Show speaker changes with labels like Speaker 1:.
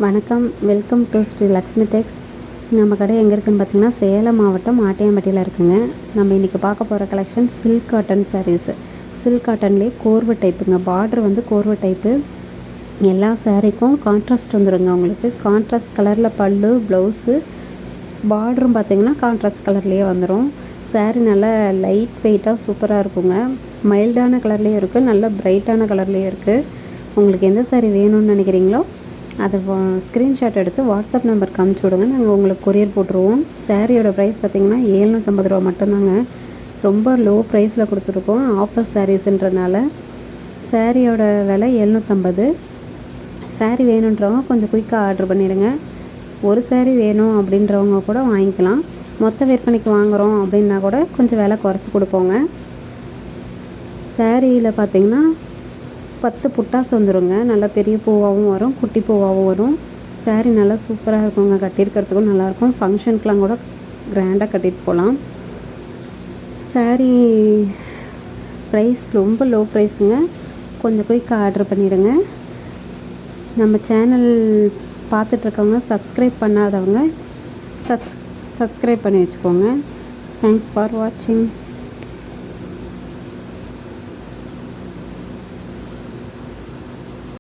Speaker 1: வணக்கம், welcome to Sri Lakshmi டெக்ஸ். நம்ம கடை எங்கே இருக்குதுன்னு பார்த்திங்கன்னா சேலம் மாவட்டம் ஆட்டியாம்பட்டியில் இருக்குங்க. நம்ம இன்றைக்கி பார்க்க போகிற collection silk cotton saris. Silk காட்டன்லேயே கோர்வை டைப்புங்க. பார்டர் வந்து கோர்வை டைப்பு. எல்லா சாரீக்கும் கான்ட்ராஸ்ட் வந்துடுங்க. உங்களுக்கு கான்ட்ராஸ்ட் கலரில் பல்லு, ப்ளவுஸு, பார்டரும் பார்த்திங்கன்னா கான்ட்ராஸ்ட் கலர்லேயே வந்துடும். சாரீ நல்லா லைட் வெயிட்டாக சூப்பராக இருக்குங்க. மைல்டான கலர்லேயும் இருக்குது, நல்ல பிரைட்டான கலர்லேயும் இருக்குது. உங்களுக்கு எந்த சாரீ வேணும்னு நினைக்கிறீங்களோ அதை ஸ்க்ரீன்ஷாட் எடுத்து வாட்ஸ்அப் நம்பருக்கு அனுப்பிச்சி விடுங்க. நாங்கள் உங்களுக்கு கொரியர் போட்டுருவோம். சாரியோட ப்ரைஸ் பார்த்திங்கன்னா 750 ரூபா மட்டும்தாங்க. ரொம்ப லோ ப்ரைஸில் கொடுத்துருக்கோம். ஆஃபர் சாரீஸுன்றனால சாரியோட விலை 750. சாரீ வேணுன்றவங்க கொஞ்சம் குயிக்காக ஆர்டர் பண்ணிவிடுங்க. ஒரு சாரீ வேணும் அப்படின்றவங்க கூட வாங்கிக்கலாம். மொத்த விற்பனைக்கு வாங்குகிறோம் அப்படின்னா கூட கொஞ்சம் விலை குறைச்சி கொடுப்போங்க. சாரியில் பார்த்திங்கன்னா 10 புட்டாஸ் வந்துடுங்க. நல்லா பெரிய பூவாகவும் வரும், குட்டி பூவாகவும் வரும். சாரீ நல்லா சூப்பராக இருக்குங்க. கட்டியிருக்கிறதுக்கும் நல்லாயிருக்கும். ஃபங்க்ஷனுக்குலாம் கூட கிராண்டாக கட்டிட்டு போகலாம். சாரீ ப்ரைஸ் ரொம்ப லோ ப்ரைஸுங்க. கொஞ்சம் குயிக்காக ஆர்டர் பண்ணிவிடுங்க. நம்ம சேனல் பார்த்துட்ருக்கவங்க சப்ஸ்கிரைப் பண்ணாதவங்க சப்ஸ்கிரைப் பண்ணி வச்சுக்கோங்க. தேங்க்ஸ் ஃபார் வாட்சிங்.